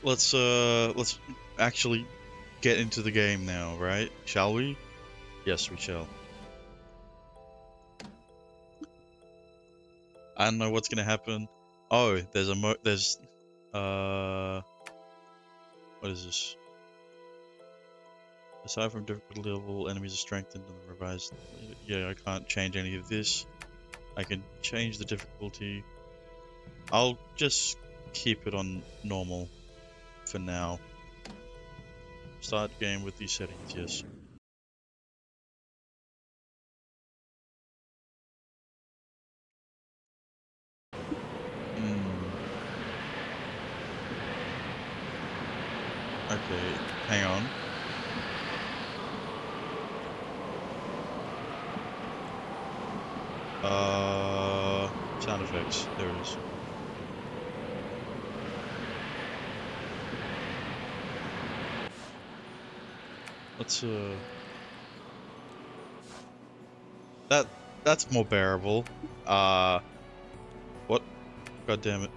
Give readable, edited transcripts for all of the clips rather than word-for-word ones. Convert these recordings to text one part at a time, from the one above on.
let's actually get into the game now, right? Shall we? Yes, we shall. I don't know what's gonna happen. Oh, there's what is this? Aside from difficulty level, enemies are strengthened and revised. Yeah, I can't change any of this. I can change the difficulty. I'll just keep it on normal for now. Start game with these settings, yes. Okay, hang on. Sound effects. There it is. Let's that's more bearable. What? God damn it.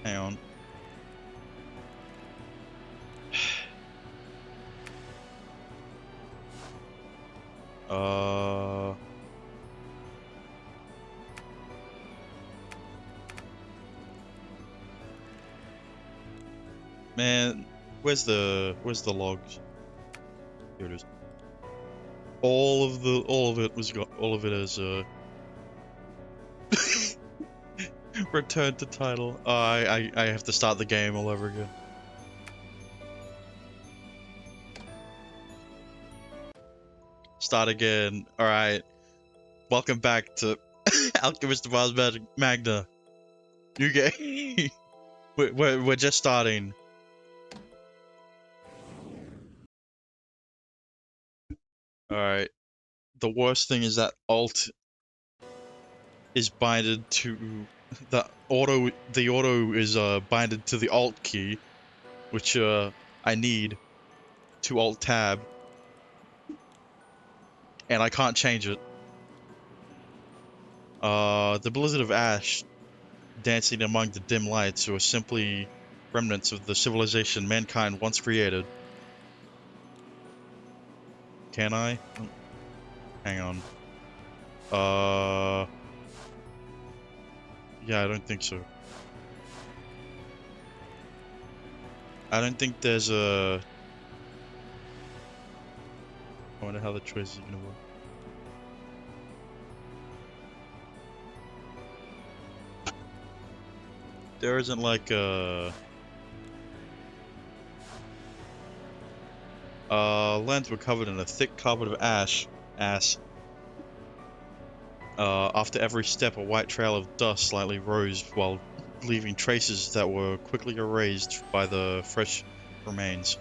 Hang on. Man, where's the logs? Here it is. All of it is return to title. I have to start the game all over again. Start again. Alright. Welcome back to Alchemist of Ars Magna. New game. We're just starting. Alright. The worst thing is that alt is binded to the auto is binded to the alt key, which I need to alt tab, and I can't change it. The Blizzard of Ash dancing among the dim lights are simply remnants of the civilization mankind once created. Can I? Hang on. Yeah, I don't think so. I don't think there's a... I wonder how the choice is gonna work. There isn't like a... lands were covered in a thick carpet of ash. After every step, a white trail of dust slightly rose while leaving traces that were quickly erased by the fresh remains.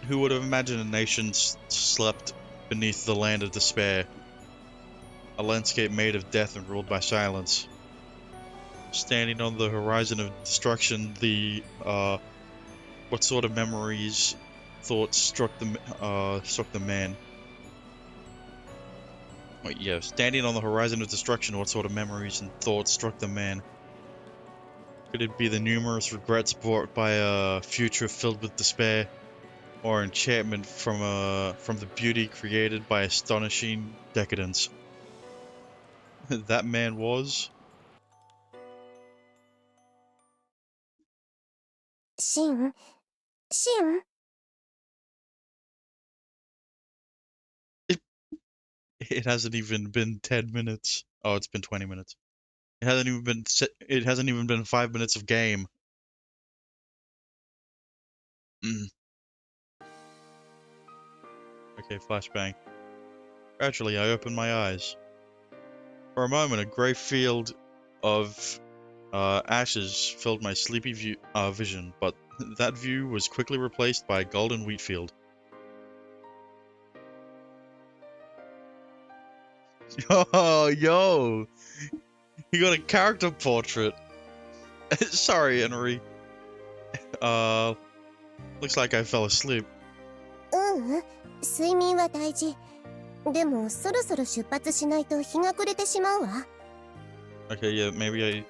Who would have imagined a nation slept beneath the land of despair? A landscape made of death and ruled by silence. Standing on the horizon of destruction, what sort of memories, thoughts struck the man? Wait, yeah, standing on the horizon of destruction, what sort of memories and thoughts struck the man? Could it be the numerous regrets brought by a future filled with despair, or enchantment from the beauty created by astonishing decadence? That man was... Shin? It hasn't even been 10 minutes. Oh, it's been 20 minutes. It hasn't even been 5 minutes of game. Okay, flashbang. Gradually, I opened my eyes. For a moment, a grey field of ashes filled my sleepy vision, but that view was quickly replaced by a golden wheat field. Oh, yo! You got a character portrait! Sorry, Henry. Looks like I fell asleep. 睡眠は大事。でもそろそろ出発しないと日が暮れてしまうわ。Okay, yeah, maybe I...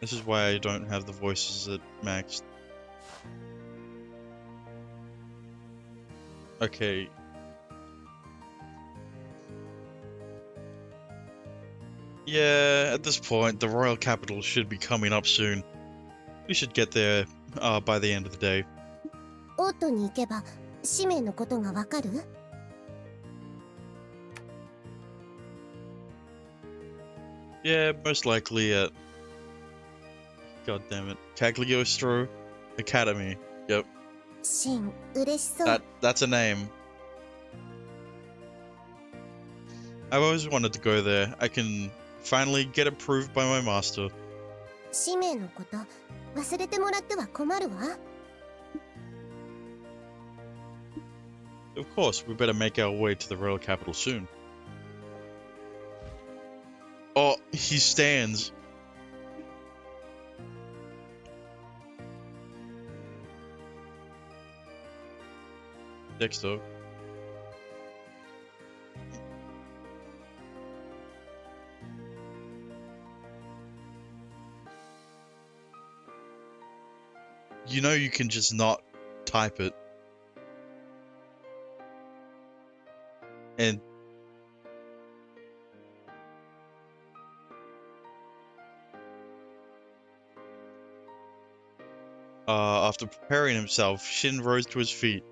This is why I don't have the voices at max. Okay. Yeah, at this point, the royal capital should be coming up soon. We should get there by the end of the day. オートに行けば使命のことがわかる? Yeah, most likely at... God damn it. Cagliostro Academy. Yep. シン、嬉しそう。 That's a name. I've always wanted to go there. I can finally get approved by my master. 使命のこと忘れてもらっては困るわ。 Of course, we better make our way to the royal capital soon. Oh, he stands. Dexter. You know you can just not type it. And after preparing himself, Shin rose to his feet.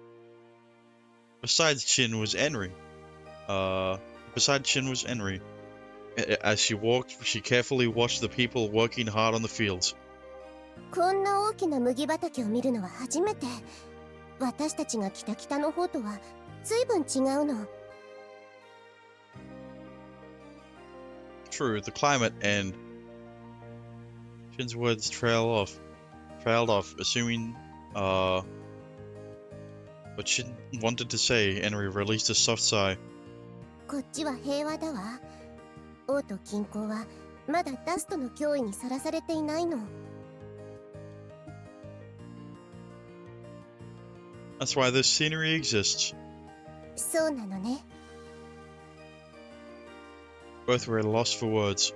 Besides Shin was Enri. As she walked, she carefully watched the people working hard on the fields. こんな大きな麦畑を見るのは初めて。私たちが来た北の方とは随分違うの。 True, the climate and Shin's words trailed off, assuming what Shin wanted to say. Enri released a soft sigh. こっちは平和だわ。王都近郊はまだダストの脅威にさらされていないの。 That's why this scenery exists. そうなのね。 Both were at a loss for words.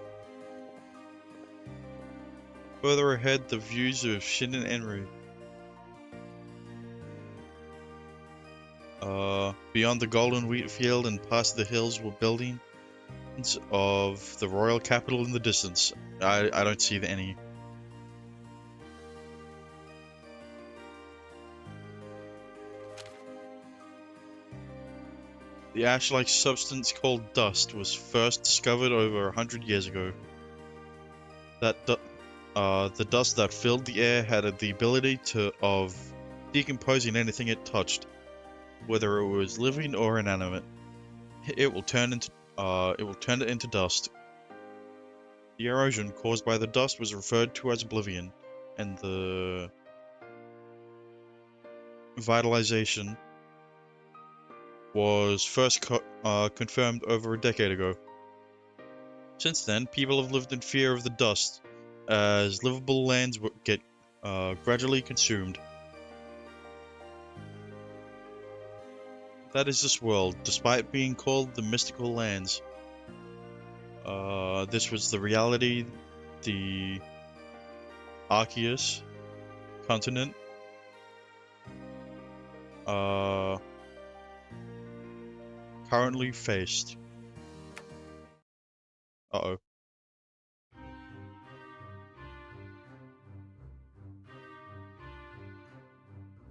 Further ahead, the views of Shin and Enri. Beyond the golden wheat field and past the hills were buildings of the royal capital in the distance. I don't see any. The ash-like substance called dust was first discovered over 100 years ago. The dust that filled the air had the ability of decomposing anything it touched, whether it was living or inanimate. It will turn it into dust. The erosion caused by the dust was referred to as oblivion, and the vitalization was first confirmed over a decade ago. Since then, people have lived in fear of the dust, as livable lands get gradually consumed. That is this world, despite being called the mystical lands. This was the reality, the Arceus continent. Currently faced. Uh-oh.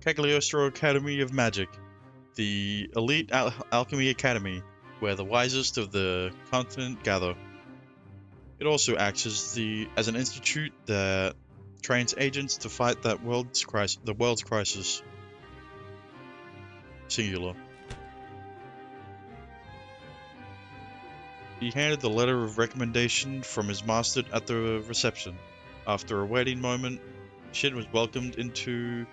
Cagliostro Academy of Magic, the elite alchemy academy, where the wisest of the continent gather. It also acts as an institute that trains agents to fight the world's crisis. Singular. He handed the letter of recommendation from his master at the reception. After a waiting moment, Shin was welcomed into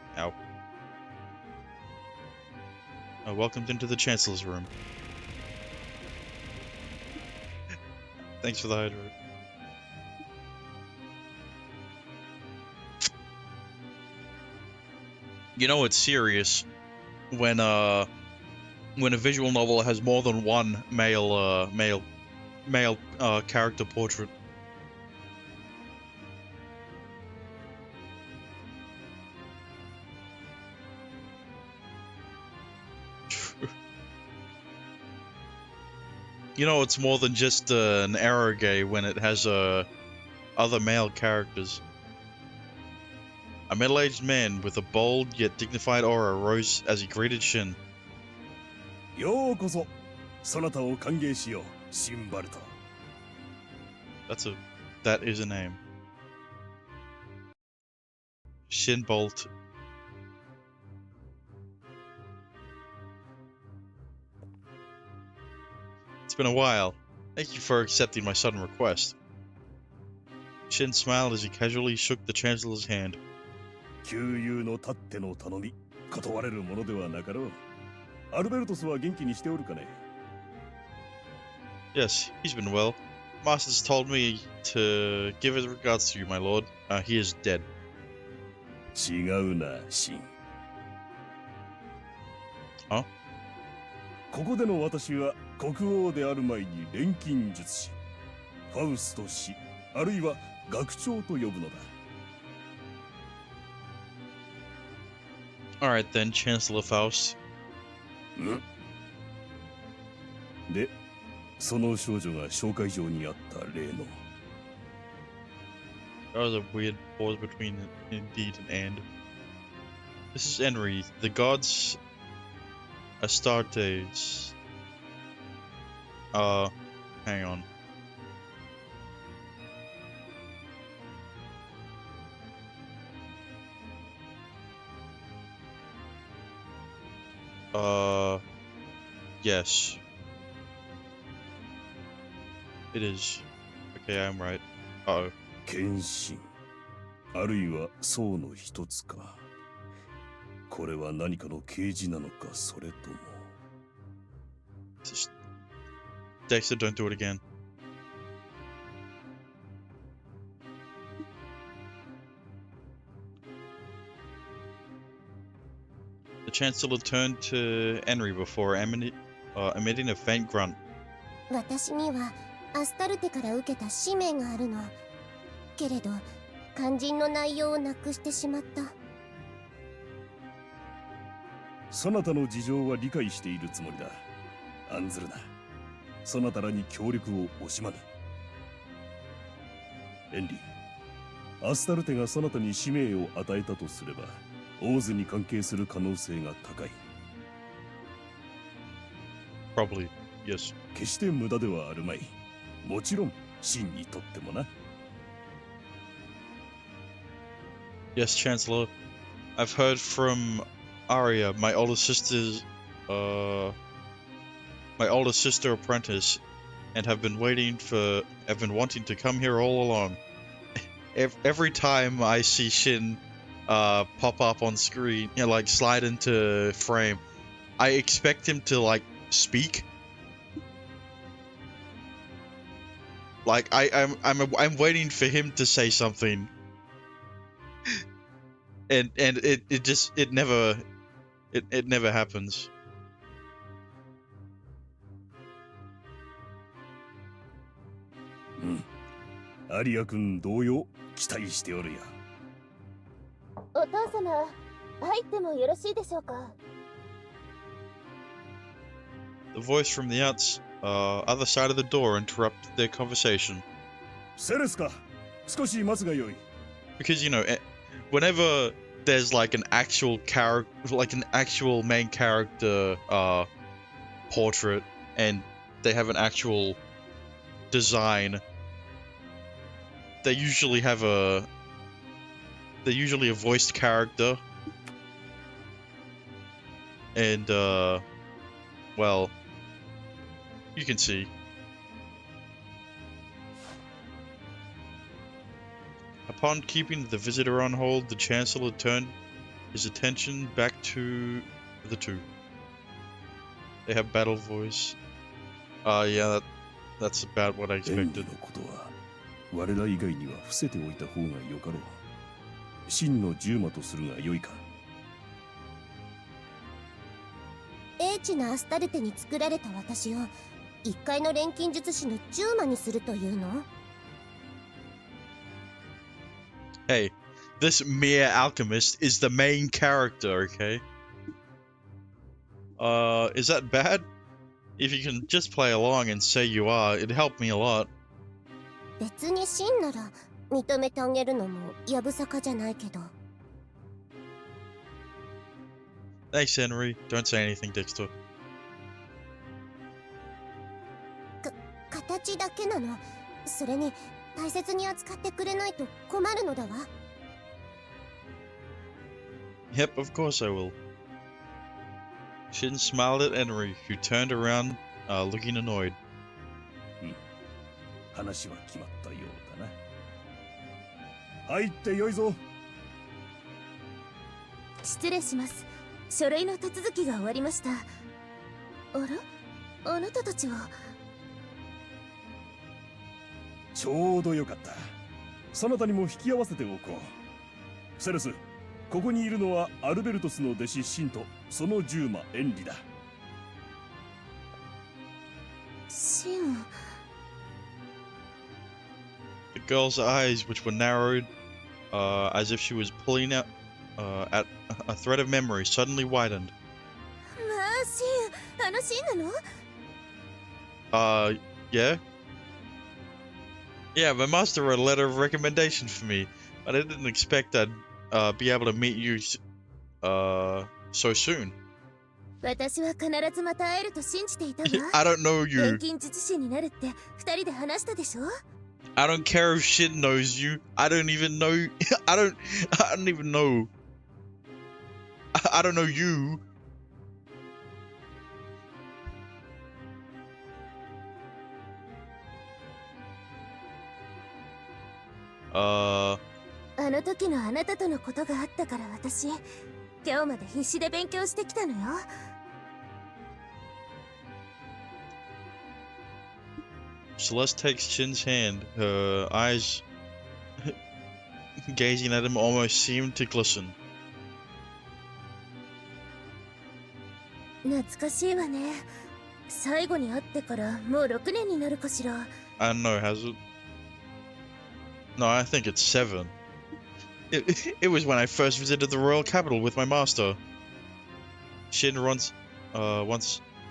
the Chancellor's room. Thanks for the hydro. You know it's serious when a visual novel has more than one male character portrait. You know, it's more than just an eroge when it has other male characters. A middle-aged man with a bold yet dignified aura rose as he greeted Shin. ようこそ、そなたを歓迎しよう、シンバルト。That is a name. Shin Bolt. It's been a while. Thank you for accepting my sudden request. Shin smiled as he casually shook the Chancellor's hand. 旧友のたっての頼み、断れるものではなかろう。アルベルトスは元気にしておるかね。Yes, he's been well. Master's told me to give his regards to you, my lord. He is dead. 違うな、シン。は？ここでの私は国王である前に錬金術師、ファウスト氏、あるいは学長と呼ぶのだ。Alright then, Chancellor Faust. で、その少女が紹介状にあった例の。There was a weird pause between indeed and. This is Henry. The gods Astartes. Hang on. Yes. It is. Okay, I'm right. Uh-oh. 献身、あるいは僧の一つか。これは何かの啓示なのか、それとも。Dexter, don't do it again. The Chancellor turned to Henry before emitting a faint grunt. 私にはアスタルテから受けた使命があるの。けれど肝心の内容をなくしてしまった。そなたの事情は理解しているつもりだ。案ずるな。そなたらに協力を惜しまぬ。エンリー、アスタルテがそなたに使命を与えたとすれば、オーズに関係する可能性が高い。Probably, yes. 決して無駄ではあるまい。もちろん、シンにとってもな。Yes, Chancellor. I've heard from Arya, my older sister apprentice, and have been wanting to come here all along. Every time I see Shin pop up on screen, you know, like slide into frame, I expect him to like speak. Like I'm waiting for him to say something. And it never happens. アリア君同様期待しておるよ。お父様、入ってもよろしいでしょうか。The voice from the other side of the door interrupted their conversation. セレスか、少し待つがよい。 Because, you know, whenever there's like an actual main character portrait and they have an actual design, they usually a voiced character, and well, you can see. Upon keeping the visitor on hold, the Chancellor turned his attention back to the two. They have battle voice. Yeah, that's about what I エン expected. リのことは我ら以外には伏せておいた方がよかろう。真の従馬とするがよいか。英知なアスタルテに作られた私を一階の錬金術師の10魔にするというの？ Hey, this mere alchemist is the main character, okay? Is that bad? If you can just play along and say you are, it'd help me a lot. 別にシンなら認めてあげるのもやぶさかじゃないけど。Thanks, Henry. Don't say anything, Dexter. 形だけなの。それに大切に扱ってくれないと困るのだわ。Yep, of course I will. Shin smiled at Henry, who turned around, looking annoyed. 話は決まったようだな。入ってよいぞ。失礼します。書類の手続きが終わりました。あら、あなたたちは。ちょうどよかった。そなたにも引き合わせておこう。セレス、ここにいるのはアルベルトスの弟子シンとその従馬エンリだ。シン。The girl's eyes, which were narrowed, as if she was pulling out at a thread of memory, suddenly widened. まあ、シン、あのシンなの？ Yeah? Yeah, my master wrote a letter of recommendation for me, but I didn't expect I'd be able to meet you so soon. 私は必ずまた会えると信じていたわ。I don't know 錬 you. 金術師になるって二人で話したでしょ？ I don't care if shit knows you. I don't even know. I don't even know. I don't know you. Uh, あの時のあなたとのことがあったから私、今日まで必死で勉強してきたのよ。Celeste takes Shin's hand. Her eyes, gazing at him, almost seem to glisten. 懐かしいわね。最後に会ってからもう6年になるかしら。I don't know, has it? No, I think it's 7. It was when I first visited the royal capital with my master. Shin once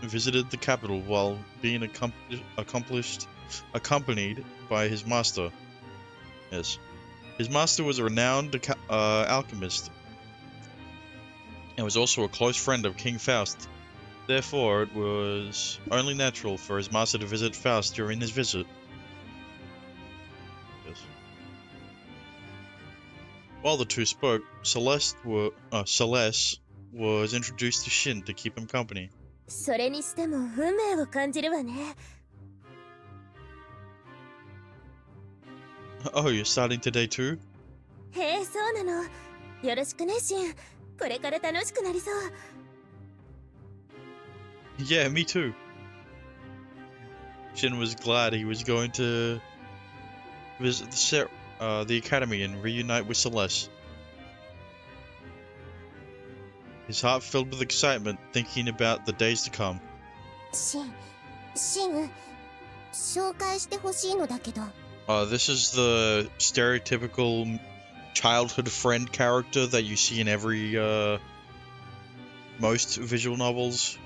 visited the capital while being accompanied by his master. Yes. His master was a renowned alchemist and was also a close friend of King Faust. Therefore, it was only natural for his master to visit Faust during his visit. Yes. While the two spoke, Celeste was introduced to Shin to keep him company. それにしても運命を感じるわね。Oh, you're starting today too? へえ、そうなの。よろしくね、シン。これから楽しくなりそう。Yeah, me too. Shin was glad he was going to visit the academy and reunite with Celeste. His heart filled with excitement, thinking about the days to come. シン、紹介してほしいのだけど。This is the stereotypical childhood friend character that you see in every, most visual novels.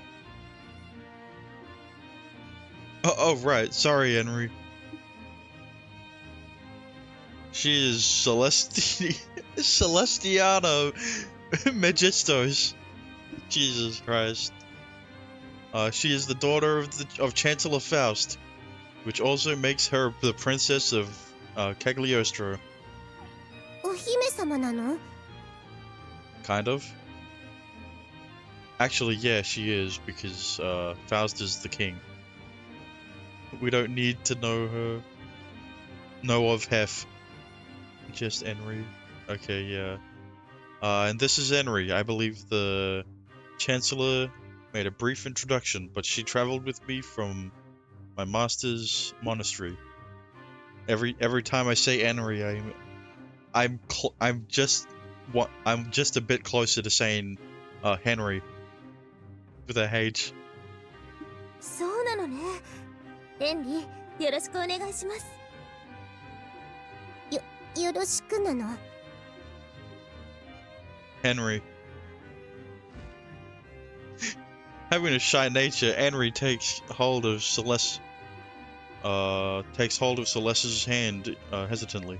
Oh, right. Sorry, Henry. She is Celestiana Magistos. Jesus Christ. She is the daughter of Chancellor Faust, which also makes her the princess of Cagliostro. お姫様なの？ Kind of. Actually, yeah, she is, because Faust is the king. We don't need to know of Hef. Just Henry. Okay, yeah. And this is Henry. I believe the Chancellor made a brief introduction, but she traveled with me from my master's monastery. Every time I say Henry, I'm just a bit closer to saying Henry with a H. そうなのね。エンリ、よろしくお願いします。よろしくなの？ Henry. Having a shy nature, Henry takes hold of Celeste's hand hesitantly.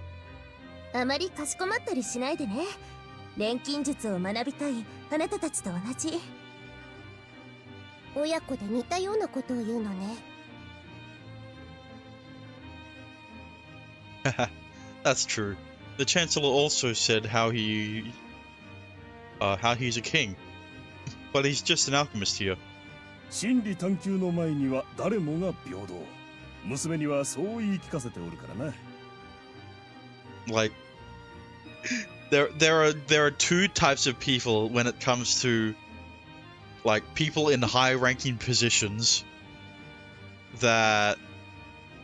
あまりかしこまったりしないでね。錬金術を学びたいあなたたちと同じ。親子で似たようなことを言うのね。That's true. The Chancellor also said how he's a king, but he's just an alchemist here. 真理探求の前には誰もが平等。娘にはそう言い聞かせておるからな。Like, there are two types of people when it comes to, like, people in high-ranking positions that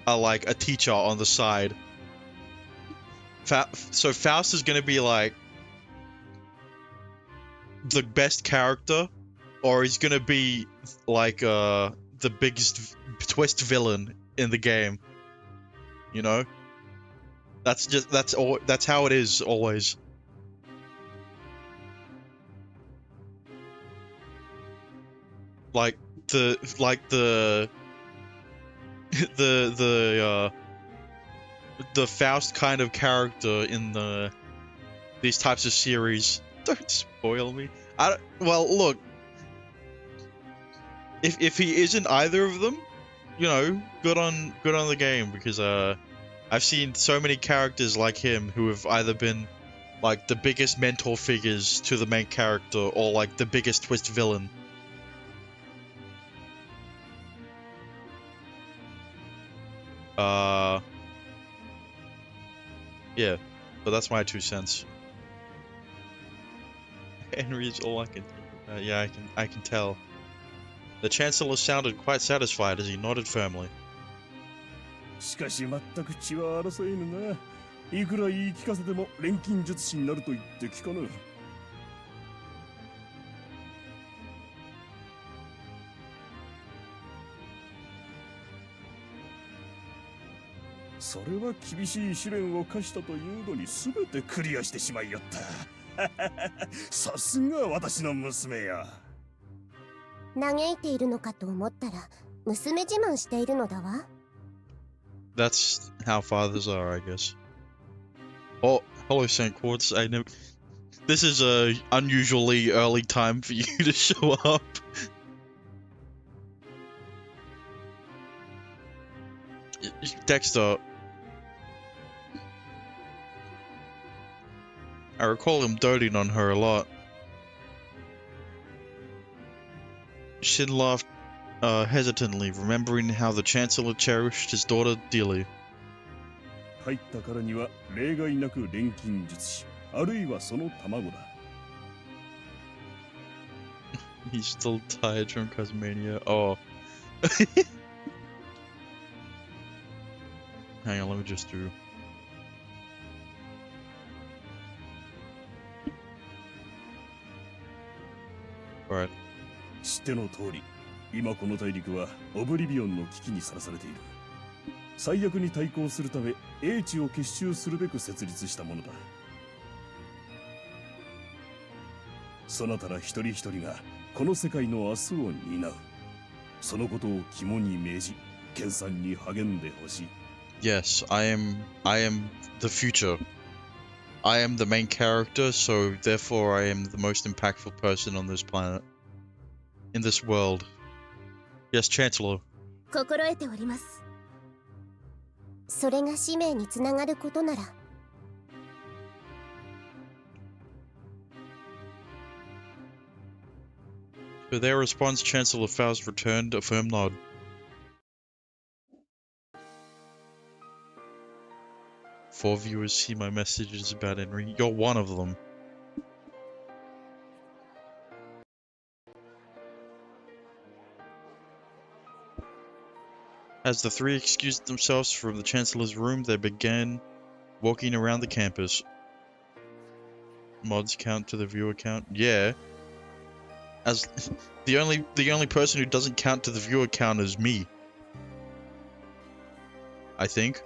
are like a teacher on the side. So Faust is gonna be like the best character, or he's gonna be like the biggest twist villain in the game. You know? That's how it is always. Like the Faust kind of character in these types of series. Don't spoil me. Well, look. If he isn't either of them, you know, good on the game, because I've seen so many characters like him who have either been like the biggest mentor figures to the main character or like the biggest twist villain. Yeah, but that's my 2 cents. Henry is all I can think about. Yeah, I can tell. The Chancellor sounded quite satisfied as he nodded firmly. しかし全く血は争えぬな。いくら言い聞かせても錬金術師になると言って聞かぬ。それは厳しい試練を課したというのに全てクリアしてしまいよった。さすが私の娘や。嘆いているのかと思ったら娘自慢しているのだわ。That's how fathers are, I guess. Oh, hello, Saint Quartz. This is a unusually early time for you to show up. Dexter. I recall him doting on her a lot. Shin laughed hesitantly, remembering how the Chancellor cherished his daughter dearly. 入ったからには例外なく錬金術師、あるいはその卵だ。He's still tired from Cosmania. Oh. Hang on, let me just do... Alright. 知っての通り、今この大陸はオブリビオンの危機にさらされている。最悪に対抗するため、英知を結集するべく設立したものだ。そなたら一人一人がこの世界の明日を担う。そのことを肝に銘じ、研鑽に励んでほしい。Yes, I am the future. I am the main character, so therefore I am the most impactful person on this planet. In this world. Yes, Chancellor. 心得ております。それが使命につながることなら。To their response, Chancellor Faust returned a firm nod. Four viewers see my messages about Henry. You're one of them. As the three excused themselves from the Chancellor's room, they began walking around the campus. Mods count to the viewer count? Yeah. As the only person who doesn't count to the viewer count is me. I think.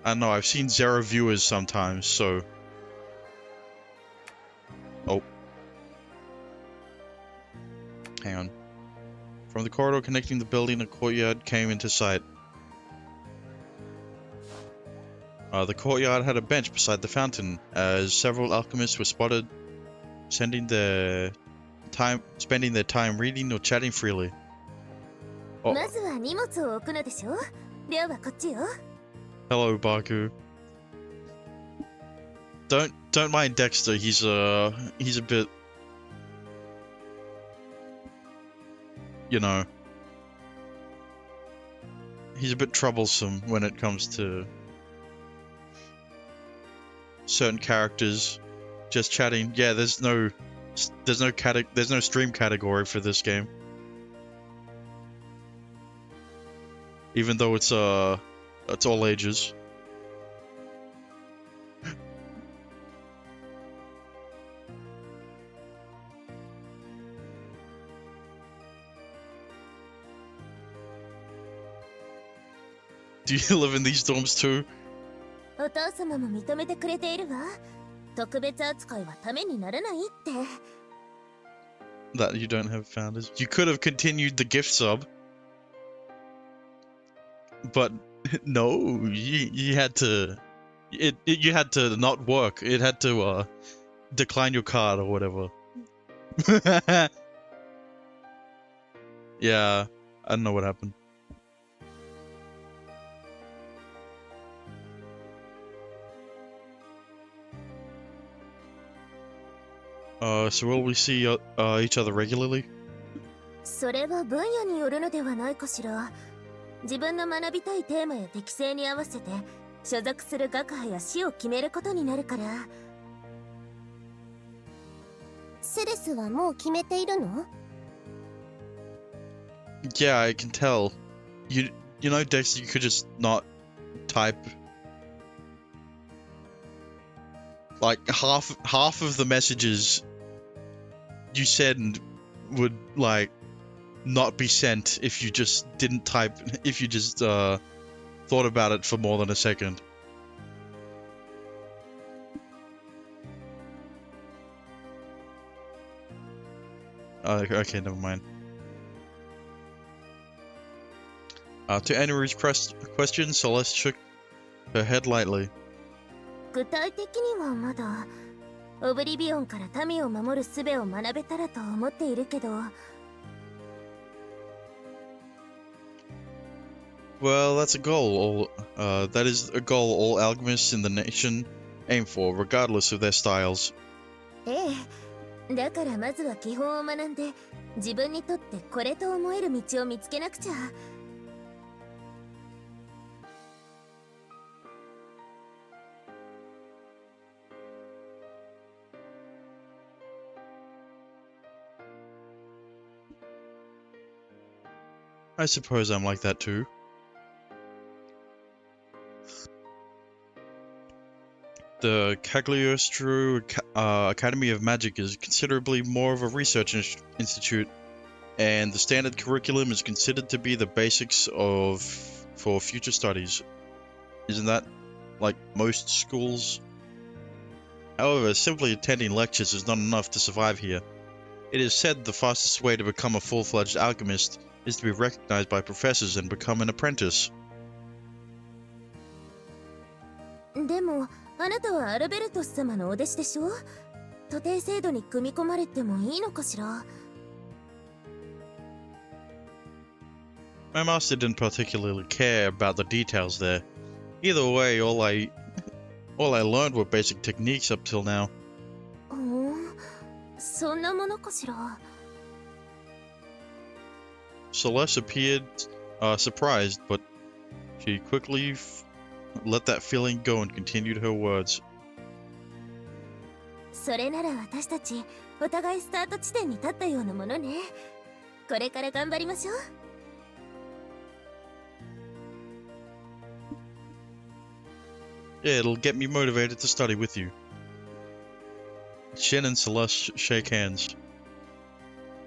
I don't know, I've seen 0 viewers sometimes, so... Oh. From the corridor connecting the building, a courtyard came into sight. The courtyard had a bench beside the fountain, as several alchemists were spotted spending their time reading or chatting freely. Oh. まずは荷物を置くのでしょ。量はこっちよ。Hello, Baku. Don't mind Dexter. He's a bit, you know, he's a bit troublesome when it comes to certain characters just chatting. Yeah, there's no stream category for this game, even though it's all ages. Do you live in these dorms too? お父様も認めてくれているわ。特別扱いはためにならないって。That you don't have founders. You could have continued the gift sub, but no, you had to. You had to not work. It had to decline your card or whatever. Yeah, I don't know what happened. So will we see each other regularly? それは分野によるのではないかしら。自分の学びたいテーマや適性に合わせて所属する学派や師を決めることになるから。セレスはもう決めているの？ Yeah, I can tell. You know, Dexter, you could just not type. Like half of the messages you send would like not be sent if you just didn't type, if you just thought about it for more than a second. Okay, never mind. To Anru's question, Celeste shook her head lightly. 具体的にはまだオブリビオンから民を守る術を学べたらと思っているけど。Well, that's a goal. That is a goal all alchemists in the nation aim for, regardless of their styles. ええ、だからまずは基本を学んで、自分にとってこれと思える道を見つけなくちゃ。I suppose I'm like that too. The Cagliostro Academy of Magic is considerably more of a research institute, and the standard curriculum is considered to be the basics for future studies. Isn't that like most schools? However, simply attending lectures is not enough to survive here. It is said the fastest way to become a full-fledged alchemist is to be recognized by professors and become an apprentice. でも、あなたはアルベルトス様のお弟子でしょ？徒弟制度に組み込まれてもいいのかしら？ My master didn't particularly care about the details there. Either way, all I learned were basic techniques up till now. そんなものかしら？ Celeste appeared surprised, but she quickly let that feeling go and continued her words. それなら私たちお互いスタート地点に立ったようなものね。これから頑張りましょう。Yeah, it'll get me motivated to study with you. Shin and Celeste shake hands.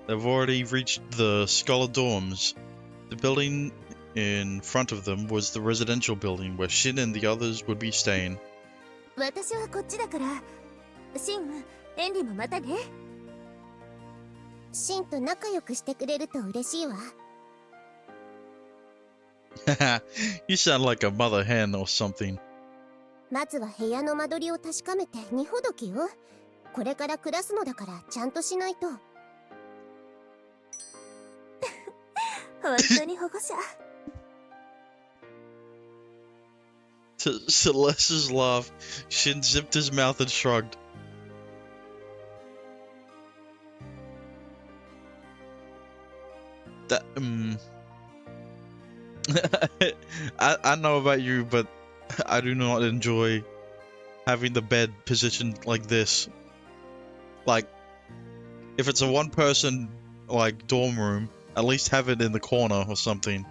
They've already reached the scholar dorms. The building in front of them was the residential building where Shin and the others would be staying. 私はこっちだから。シン、エンリもまたね。シンと仲良くしてくれると嬉しいわ。You sound like a mother hen or something. まずは部屋の間取りを確かめて荷ほどきよ。これから下すのだからちゃんとしないと。本当に保護者。To Celeste's laugh, Shin zipped his mouth and shrugged. That, I know about you, but I do not enjoy having the bed positioned like this. Like, if it's a one-person, like, dorm room, at least have it in the corner or something.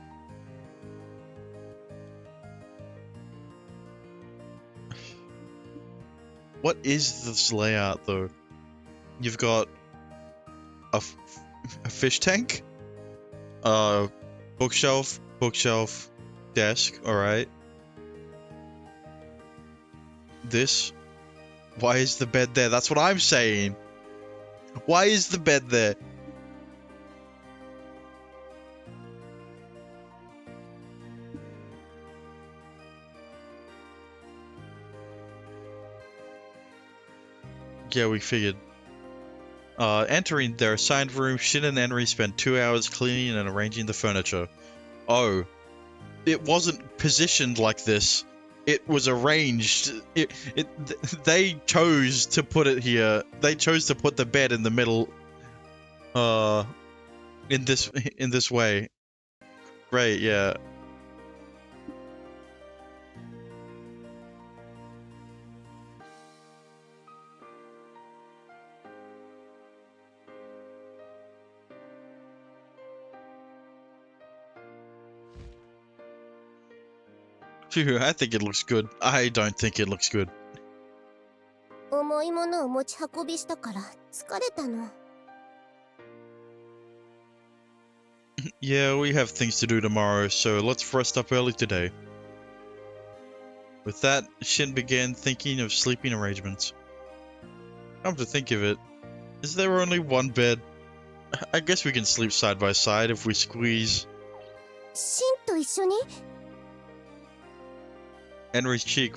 What is this layout, though? You've got a fish tank, bookshelf, desk, alright. This? Why is the bed there? That's what I'm saying! Why is the bed there? Yeah, we figured. Entering their assigned room, Shin and Henry spent 2 hours cleaning and arranging the furniture. Oh. It wasn't positioned like this. It was arranged. They chose to put it here. They chose to put the bed in the middle. In this way. Great, yeah. Phew, I think it looks good. I don't think it looks good. 重いものを持ち運びしたから疲れたの。Yeah, we have things to do tomorrow, so let's rest up early today. With that, Shin began thinking of sleeping arrangements. Come to think of it, is there only one bed? I guess we can sleep side by side if we squeeze. シンと一緒に？ Henry's cheek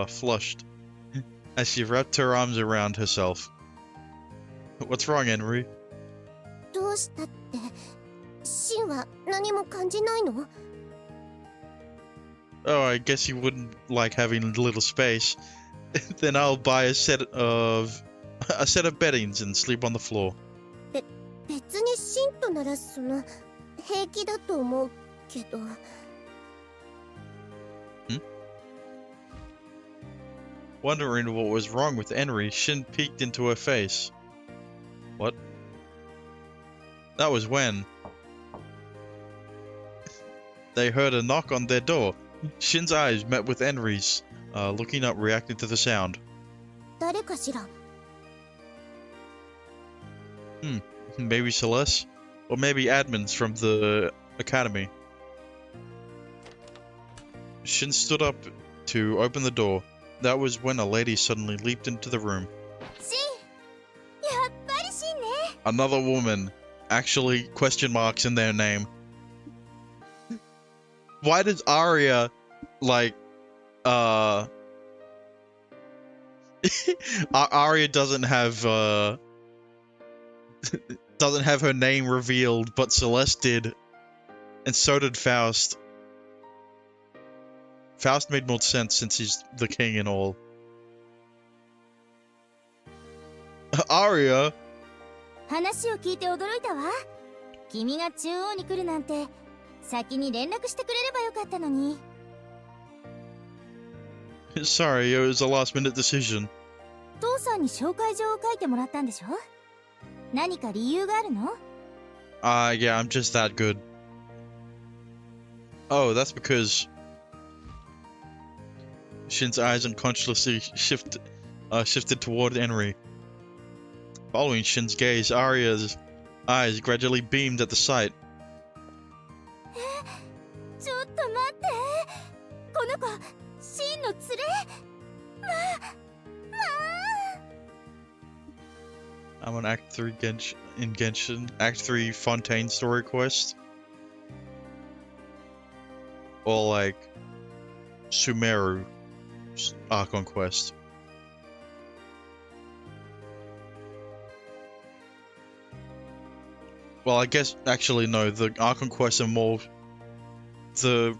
flushed as she wrapped her arms around herself. What's wrong, Henry? どうしたって、シンは何も感じないの？ Oh, I guess you wouldn't like having a little space. Then I'll buy a set of beddings and sleep on the floor. 別にシンとなら平気だと思うけど。Wondering what was wrong with Henry, Shin peeked into her face. What? That was when they heard a knock on their door. Shin's eyes met with Henry's, looking up, reacting to the sound. 誰かしら？ Maybe Celeste? Or maybe admins from the academy. Shin stood up to open the door. That was when a lady suddenly leaped into the room. シン！やっぱりシンね！ Another woman. Actually, question marks in their name. Why does Arya, like, Arya doesn't have her name revealed, but Celeste did. And so did Faust. Faust made more sense since he's the king and all. Arya? 話を聞いて驚いたわ。君が中央に来るなんて、先に連絡してくれればよかったのに。Sorry, it was a last-minute decision. 父さんに紹介状を書いてもらったんでしょ？何か理由があるの？ Yeah, I'm just that good. Oh, that's because Shin's eyes unconsciously shifted toward Henry. Following Shin's gaze, Arya's eyes gradually beamed at the sight. ちょっと待って。この子、シンの連れ？I'm on Act 3 in Genshin. Act 3 Fontaine story quest. or like Sumeru Archon Quest. Well, I guess actually no, the Archon quests are more they're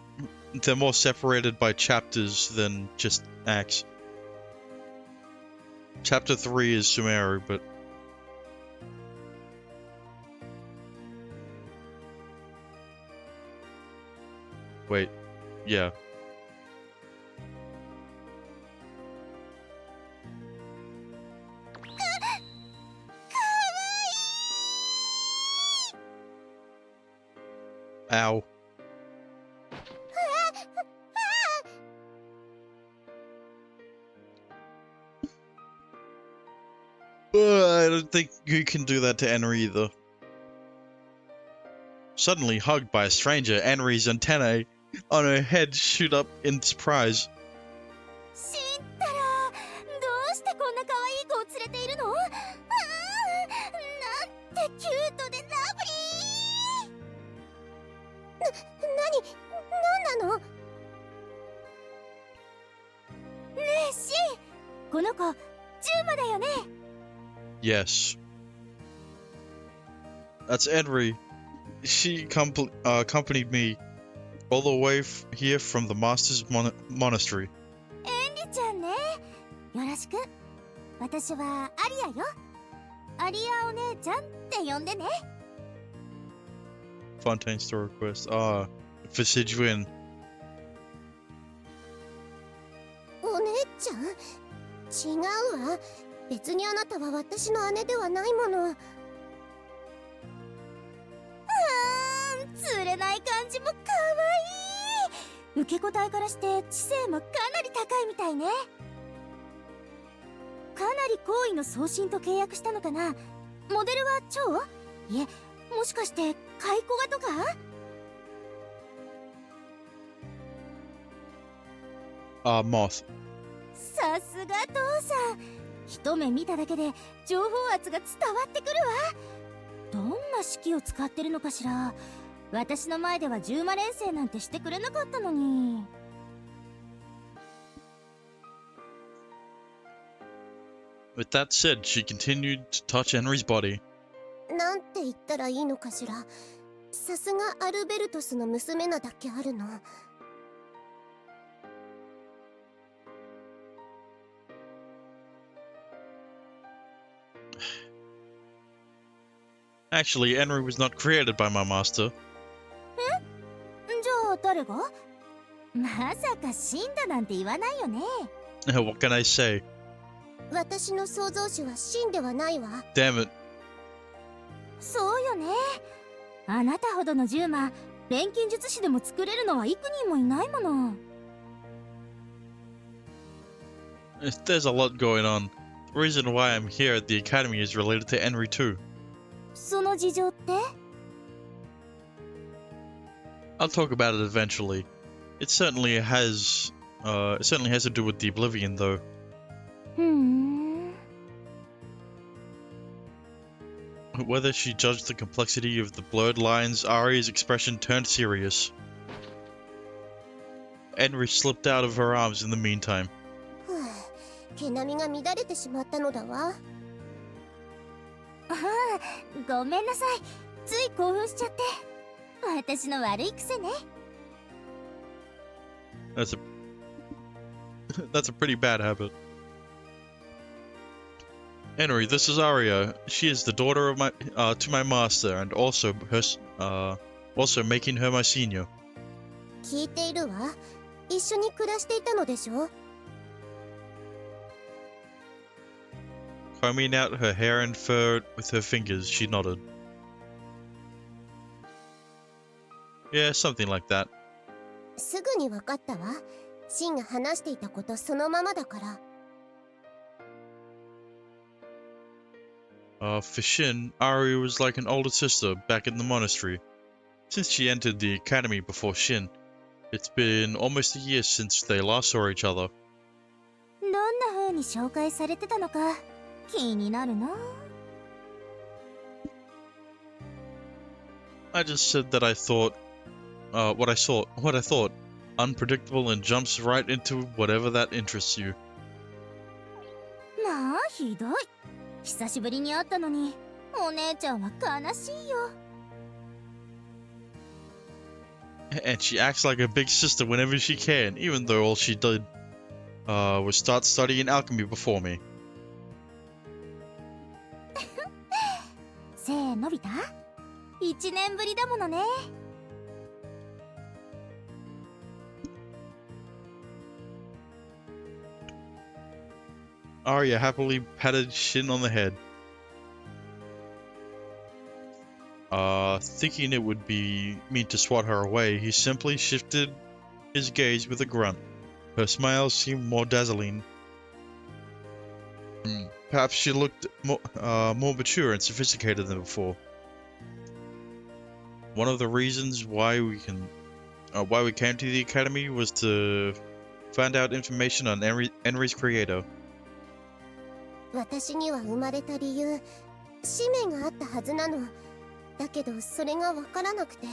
more separated by chapters than just acts. Chapter 3 is Sumeru, but wait, yeah. Ow. I don't think you can do that to Enri either. Suddenly hugged by a stranger, Enri's antennae on her head shoot up in surprise. シンタラ、どうしてこんな可愛い子を連れているの？なんてキュートでラブリー。なんなの？ねえシン、この子、ジューマだよね。Yes. That's Enri. She accompanied me all the way here from the Master's Monastery. エンリちゃんね。よろしく。私はアリアよ。アリアお姉ちゃんって呼んでね。Fontaine Store Request. Ah, Visidwin. お姉ちゃん？違うわ。別にあなたは私の姉ではないもの。釣れない感じもかわいい。受け答えからして知性もかなり高いみたいね。かなり好意の送信と契約したのかな。モデルは蝶？いえ、もしかしてカイコガとか？Moth. さすが父さん。一目見ただけで情報圧が伝わってくるわ。どんな式を使ってるのかしら。私の前では10魔連星なんてしてくれなかったのに。With that said, she continued to touch Henry's body. なんて言ったらいいのかしら。さすがアルベルトスの娘なだけあるの。Actually, Henry was not created by my master. じゃあ誰が？まさか死んだなんて言わないよね。What can I say? 私の創造主は死んではないわ。Damn it. そうよね。あなたほどの10魔、錬金術師でも作れるのは幾人もいないもの。There's a lot going on. The reason why I'm here at the academy is related to Henry too. その事情って？ I'll talk about it eventually. It certainly has to do with the Oblivion, though. ふん。 Whether she judged the complexity of the blurred lines, Arya's expression turned serious. Henry slipped out of her arms in the meantime. 毛並みが乱れてしまったのだわ。ああ、ごめんなさい。つい興奮しちゃって。私の悪い癖ね。That's a pretty bad habit. Henry, this is Arya. She is the daughter of to my master, and also making her my senior. 聞いているわ。一緒に暮らしていたのでしょ？ Combing out her hair and fur with her fingers, she nodded. Yeah, something like that. すぐに分かったわ。シンが話していたことそのままだから。For Shin, Arya was like an older sister back in the monastery. Since she entered the academy before Shin, it's been almost a year since they last saw each other. どんな風に紹介されてたのか気になるな。I just said that I thought, what I thought. unpredictable and jumps right into whatever that interests you. まあひどい。久しぶりに会ったのにお姉ちゃんは悲しいよ。And she acts like a big sister whenever she can, even though all she did was start studying alchemy before me. せーのび太、1年ぶりだものね。Arya happily patted Shin on the head. Thinking it would be mean to swat her away, he simply shifted his gaze with a grunt. Her smile seemed more dazzling. Perhaps she looked more mature and sophisticated than before. One of the reasons why we came to the academy was to find out information on Henry's creator. 私には生まれた理由、使命があったはずなの。だけどそれがわからなくて、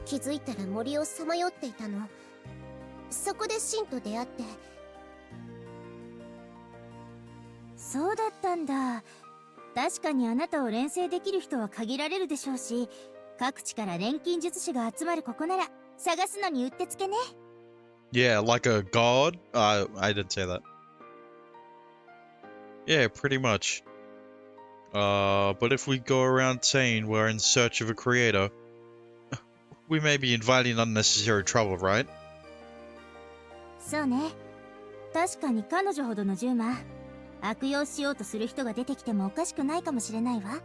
気づいたら森をさまよっていたの。そこでシンと出会って。そうだったんだ。確かにあなたを錬成できる人は限られるでしょうし、各地から錬金術師が集まるここなら探すのにうってつけね。Yeah, like a god? I didn't say that. Yeah, pretty much. But if we go around saying we're in search of a creator, we may be inviting unnecessary trouble, right? そうね。確かに彼女ほどのジューマ、悪用しようとする人が出てきてもおかしくないかもしれないわ。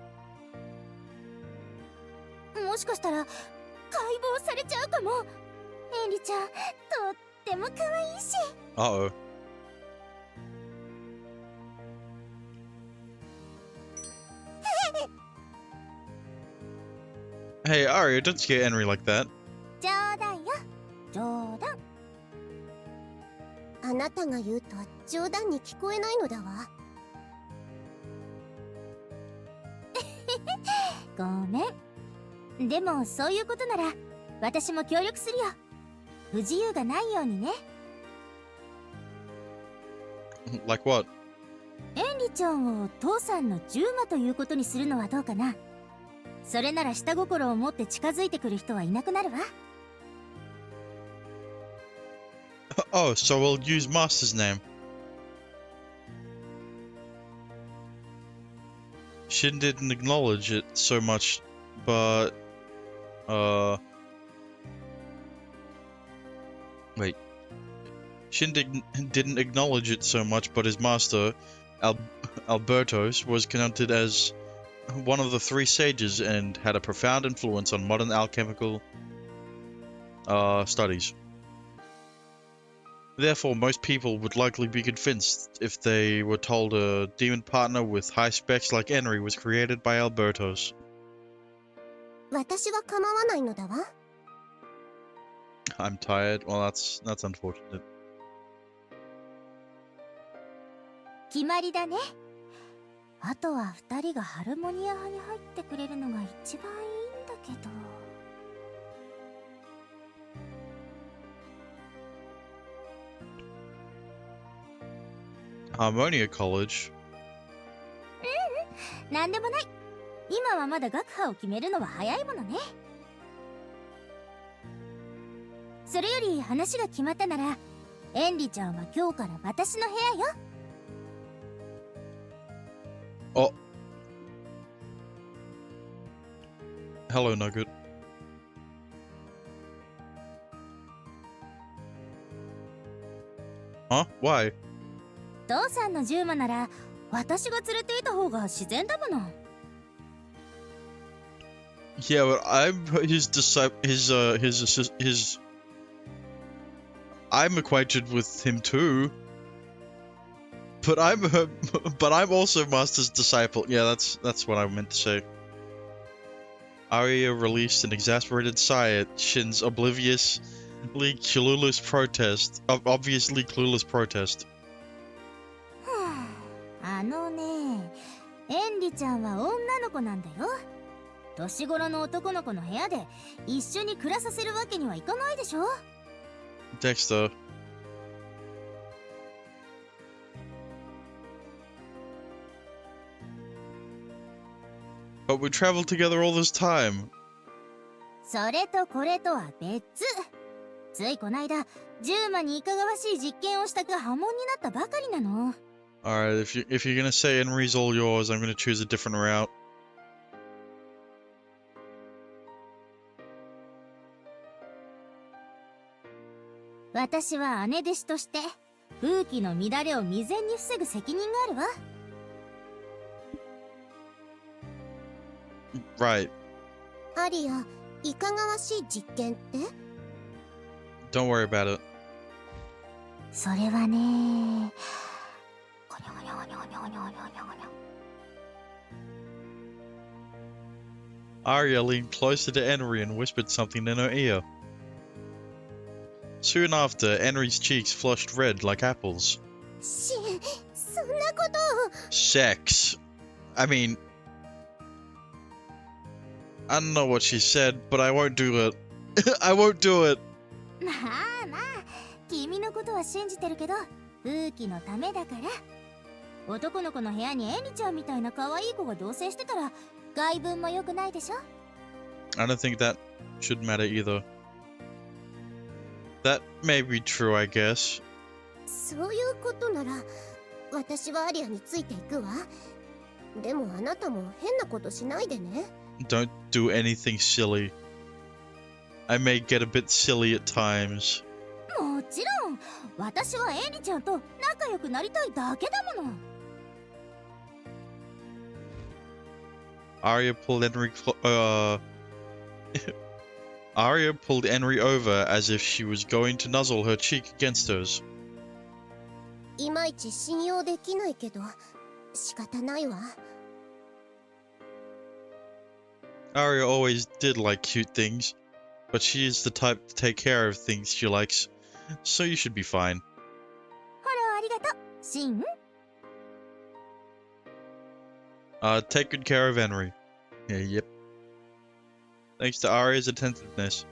もしかしたら解剖されちゃうかも。エンリちゃん、とっても可愛いし。Uh-oh. Hey, Arya, don't scare Henry like that. 冗談よ、冗談。あなたが言うと冗談に聞こえないのだわ。ごめん。でもそういうことなら私も協力するよ。不自由がないようにね。Like what? エンリちゃんを父さんのジューマということにするのはどうかな。それなら下心を持って近づいてくる人はいなくなるわ。Oh, so we'll use Master's name. Shin didn't acknowledge it so much, but wait. Shin didn't acknowledge it so much, but his master, Albertos, was counted as one of the three sages and had a profound influence on modern alchemical studies. Therefore, most people would likely be convinced if they were told a demon partner with high specs like Henry was created by Albertos. 私は構わないのだわ。I'm tired. Well, that's unfortunate. 決まりだね。あとは二人がハルモニア派に入ってくれるのが一番いいんだけど。Harmonia College? なんでもない。今はまだ学派を決めるのは早いものね。それより話が決まったなら、エンリちゃんは今日から私の部屋よ。Oh. Hello, Nugget. Huh? Why? 父さんのジューマなら私が連れていた方が自然だもの。Yeah, but I'm his disciple. His. I'm acquainted with him too. But I'm also Master's disciple. Yeah, that's what I meant to say. Arya released an exasperated sigh at Shin's obviously clueless protest. あのね、エンリちゃんは女の子なんだよ。年頃の男の子の部屋で一緒に暮らさせるわけにはいかないでしょ。Dexter. But we traveled together all this time. それとこれとは別。ついこないだ、ジューマにいかがわしい実験をしたが破門になったばかりなの。Alright, if you're gonna say Henry's all yours, I'm gonna choose a different route. 私は姉弟子として風紀の乱れを未然に防ぐ責任があるわ。Right. アリア、いかがわしい実験って？ Don't worry about it. それはね。Arya leaned closer to Henry and whispered something in her ear. Soon after, Henry's cheeks flushed red like apples. シン、そんなことを。 Sex. I mean, I don't know what she said, but I won't do it. I won't do it. まあまあ、君のことは信じてるけど、風紀のためだから。男の子の部屋にエリちゃんみたいな可愛い子が同棲してたら、外文も良くないでしょ？ I don't think that should matter either. That may be true, I guess. そういうことなら、私はアリアについていくわ。でもあなたも変なことしないでね。Don't do anything silly. I may get a bit silly at times. もちろん、私はエリちゃんと仲良くなりたいだけだもの。Arya pulled Arya pulled Henry over as if she was going to nuzzle her cheek against hers. いまいち信用できないけど、仕方ないわ。Arya always did like cute things, but she is the type to take care of things she likes, so you should be fine. フォローありがとう、シン。Take good care of Henry. Yeah, yep. Thanks to Arya's attentiveness,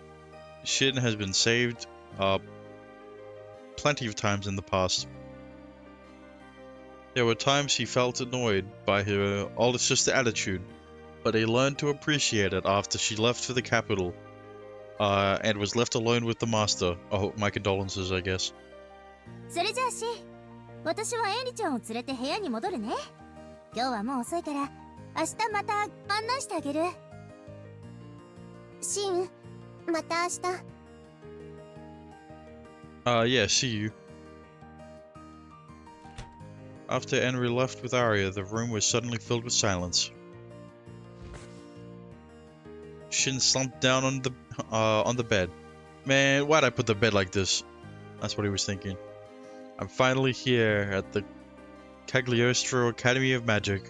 Shin has been saved, plenty of times in the past. There were times he felt annoyed by her older sister attitude, but he learned to appreciate it after she left for the capital, and was left alone with the master. Oh, my condolences, I guess. それじゃあシン、私はエリちゃんを連れて部屋に戻るね。今日はもう遅いから、明日また案内してあげる。シン、また明日。Yeah, see you. After Henry left with Arya, the room was suddenly filled with silence. Shin slumped down on the bed. Man, why'd I put the bed like this? That's what he was thinking. I'm finally here at the Cagliostro Academy of Magic.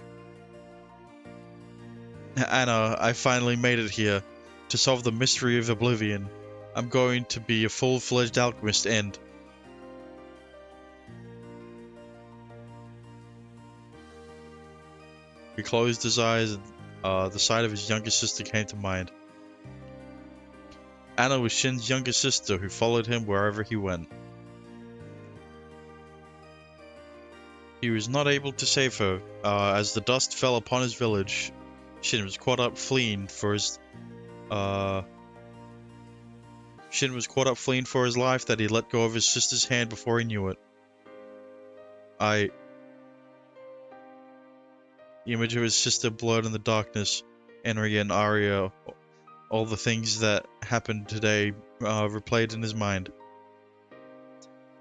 Anna, I finally made it here to solve the mystery of Oblivion. I'm going to be a full-fledged alchemist and... He closed his eyes and the sight of his younger sister came to mind. Anna was Shin's younger sister who followed him wherever he went. He was not able to save her, as the dust fell upon his village. Shin was caught up fleeing for his life that he let go of his sister's hand before he knew it. The image of his sister blurred in the darkness. Henry and Arya, all the things that happened today, replayed in his mind.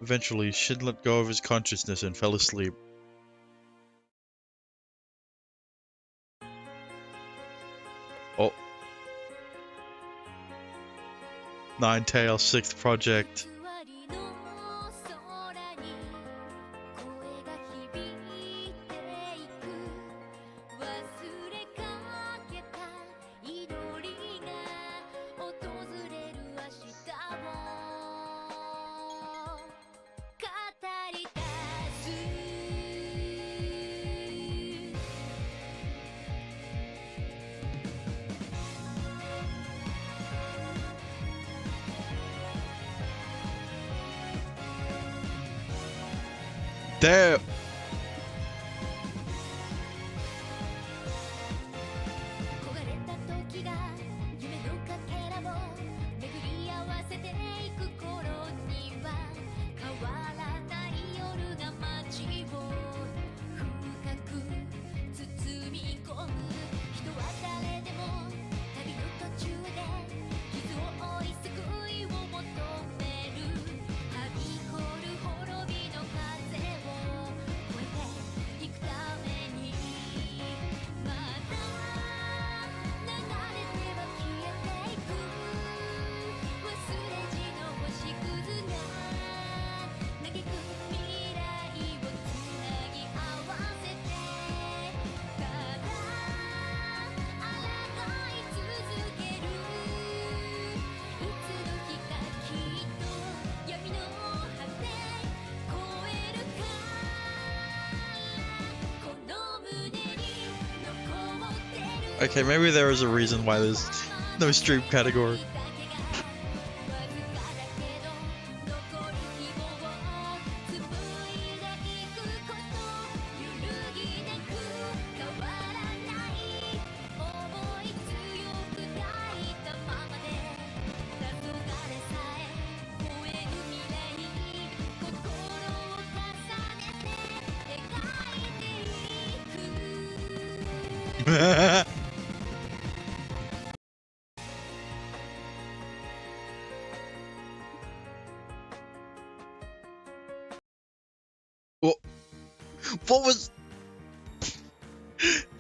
Eventually, Shin let go of his consciousness and fell asleep. Oh. Nine-Tail 6th Project. There. Okay, maybe there is a reason why there's no stream category.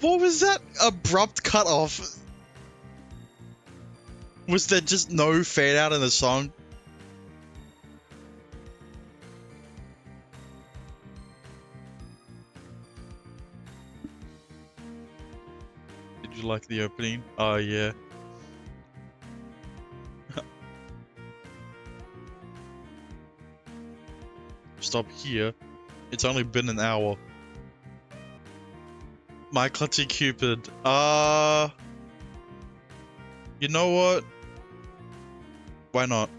What was that abrupt cut off? Was there just no fade out in the song? Did you like the opening? Oh yeah. Stop here. It's only been an hour. My Clutchy Cupid. You know what? Why not?